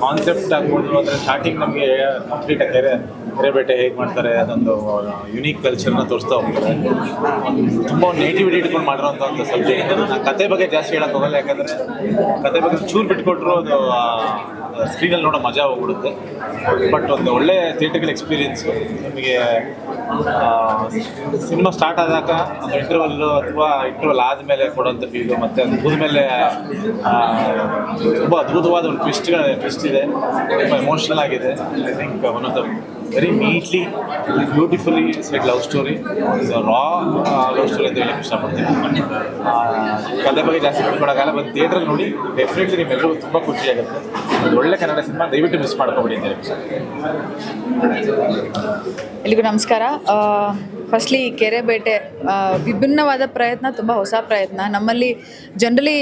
Concept ಆಗ್ಬೋದು. ಅಂದರೆ starting ನಮಗೆ ಕಂಪ್ಲೀಟ್ ಕೆರೆಬೇಟೆ ಹೇಗೆ ಮಾಡ್ತಾರೆ, ಅದೊಂದು ಯುನೀಕ್ ಕಲ್ಚರ್ನ ತೋರಿಸ್ತಾ ಹೋಗ್ತಾರೆ. ತುಂಬ ಒಂದು ನೇಟಿವಿಟಿ ಇಟ್ಕೊಂಡು ಮಾಡಿರೋಂಥ ಒಂದು ಸಬ್ಜೆಕ್ಟ್. ನಾನು ಕತೆ ಬಗ್ಗೆ ಜಾಸ್ತಿ ಹೇಳೋಕ್ಕೆ ಹೋಗಲ್ಲ, ಯಾಕಂದರೆ ಕತೆ ಬಗ್ಗೆ ಚೂರು ಬಿಟ್ಕೊಟ್ರು ಅದು ಸ್ಕ್ರೀನಲ್ಲಿ ನೋಡೋ ಮಜಾ ಹೋಗ್ಬಿಡುತ್ತೆ. ಬಟ್ ಒಂದು ಒಳ್ಳೆ ಥಿಯೇಟ್ರಿಕಲ್ ಎಕ್ಸ್ಪೀರಿಯೆನ್ಸು ನಿಮಗೆ. ಸಿನಿಮಾ ಸ್ಟಾರ್ಟ್ ಆದಾಗ ಒಂದು ಇಂಟರ್ವಲ್ಲು ಅಥವಾ ಇಂಟರ್ವಲ್ ಆದಮೇಲೆ ಕೊಡೋಂಥ ಫೀಲು, ಮತ್ತು ಅದು ಮುಗಿದ್ಮೇಲೆ ತುಂಬ ಅದ್ಭುತವಾದ ಒಂದು ಟ್ವಿಸ್ಟ್ ಇದೆ. ತುಂಬ ಎಮೋಷ್ನಲ್ ಆಗಿದೆ. I think one of the very neatly beautifully set love story. Raw love story ಅಂತ ಹೇಳಕ್ಕೆ ಇಷ್ಟಪಡ್ತೀನಿ. ಕತೆ ಬಗ್ಗೆ ಜಾಸ್ತಿ ತಿಳ್ಕೊಳಕ್ಕಾಗಲ್ಲ, ಬಂದು ಥಿಯೇಟ್ರಲ್ಲಿ ನೋಡಿ. ಡೆಫಿನೆಟ್ಲಿ ನಿಮ್ಮೆಲ್ಲರಿಗೂ ತುಂಬ ಖುಷಿಯಾಗುತ್ತೆ. ಒಂದು ಒಳ್ಳೆ ಕನ್ನಡ ಸಿನಿಮಾ, ದಯವಿಟ್ಟು ಮಿಸ್ ಮಾಡ್ಕೊಬೇಡಿ ಅಂತ ಹೇಳಿ. ಎಲ್ಲಿಗೂ ನಮಸ್ಕಾರ. ಫಸ್ಟ್ಲಿ ಕೆರೆಬೇಟೆ ವಿಭಿನ್ನವಾದ ಪ್ರಯತ್ನ, ತುಂಬ ಹೊಸ ಪ್ರಯತ್ನ. ನಮ್ಮಲ್ಲಿ ಜನರಲಿ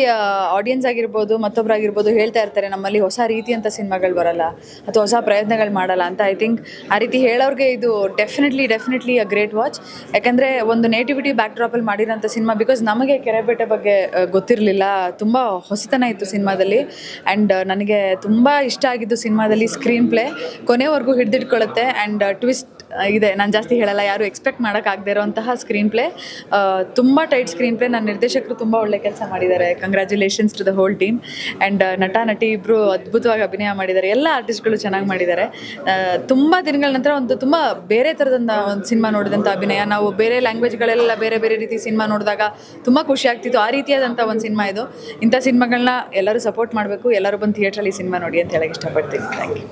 ಆಡಿಯನ್ಸ್ ಆಗಿರ್ಬೋದು, ಮತ್ತೊಬ್ಬರಾಗಿರ್ಬೋದು ಹೇಳ್ತಾ ಇರ್ತಾರೆ ನಮ್ಮಲ್ಲಿ ಹೊಸ ರೀತಿಯಂಥ ಸಿನಿಮಾಗಳು ಬರಲ್ಲ ಅಥವಾ ಹೊಸ ಪ್ರಯತ್ನಗಳು ಮಾಡಲ್ಲ ಅಂತ. ಐ ಥಿಂಕ್ ಆ ರೀತಿ ಹೇಳೋರಿಗೆ ಇದು ಡೆಫಿನೆಟ್ಲಿ ಅ ಗ್ರೇಟ್ ವಾಚ್. ಯಾಕಂದರೆ ಒಂದು ನೇಟಿವಿಟಿ ಬ್ಯಾಕ್ ಡ್ರಾಪಲ್ಲಿ ಮಾಡಿರೋಂಥ ಸಿನಿಮಾ. ಬಿಕಾಸ್ ನಮಗೆ ಕೆರೆಬೇಟೆ ಬಗ್ಗೆ ಗೊತ್ತಿರಲಿಲ್ಲ, ತುಂಬ ಹೊಸತನ ಇತ್ತು ಸಿನಿಮಾದಲ್ಲಿ. ಆ್ಯಂಡ್ ನನಗೆ ತುಂಬ ಇಷ್ಟ ಆಗಿದ್ದು ಸಿನಿಮಾದಲ್ಲಿ ಸ್ಕ್ರೀನ್ ಪ್ಲೇ ಕೊನೆವರೆಗೂ ಹಿಡಿದಿಟ್ಕೊಳ್ಳುತ್ತೆ. ಆ್ಯಂಡ್ ಟ್ವಿಸ್ಟ್ ಇದೆ, ನಾನು ಜಾಸ್ತಿ ಹೇಳಲ್ಲ. ಯಾರು ಎಕ್ಸ್ಪೆಕ್ಟ್ ಮಾಡೋಕ್ಕಾಗದೇ ಇರೋಂತಹ ಸ್ಕ್ರೀನ್ ಪ್ಲೇ, ತುಂಬ ಟೈಟ್ ಸ್ಕ್ರೀನ್ ಪ್ಲೇ. ನನ್ನ ನಿರ್ದೇಶಕರು ತುಂಬ ಒಳ್ಳೆ ಕೆಲಸ ಮಾಡಿದ್ದಾರೆ. Congratulations to the whole team. And ನಟಿ ಇಬ್ಬರು ಅದ್ಭುತವಾಗಿ ಅಭಿನಯ ಮಾಡಿದ್ದಾರೆ. ಎಲ್ಲ ಆರ್ಟಿಸ್ಟ್ಗಳು ಚೆನ್ನಾಗಿ ಮಾಡಿದ್ದಾರೆ. ತುಂಬ ದಿನಗಳ ನಂತರ ಒಂದು ತುಂಬ ಬೇರೆ ಥರದಂಥ ಒಂದು ಸಿನಿಮಾ ನೋಡಿದಂಥ ಅಭಿನಯ. ನಾವು ಬೇರೆ ಲ್ಯಾಂಗ್ವೇಜ್ಗಳೆಲ್ಲ ಬೇರೆ ಬೇರೆ ರೀತಿ ಸಿನಿಮಾ ನೋಡಿದಾಗ ತುಂಬ ಖುಷಿ ಆಗ್ತಿತ್ತು. ಆ ರೀತಿಯಾದಂಥ ಒಂದು ಸಿನಿಮಾ ಇದು. ಇಂಥ ಸಿನಿಮಾಗಳನ್ನ ಎಲ್ಲರೂ ಸಪೋರ್ಟ್ ಮಾಡಬೇಕು. ಎಲ್ಲರೂ ಬಂದು ಥಿಯೇಟ್ರಲ್ಲಿ ಸಿನಿಮಾ ನೋಡಿ ಅಂತ ಹೇಳಕ್ಕೆ ಇಷ್ಟಪಡ್ತೀನಿ. Thank you.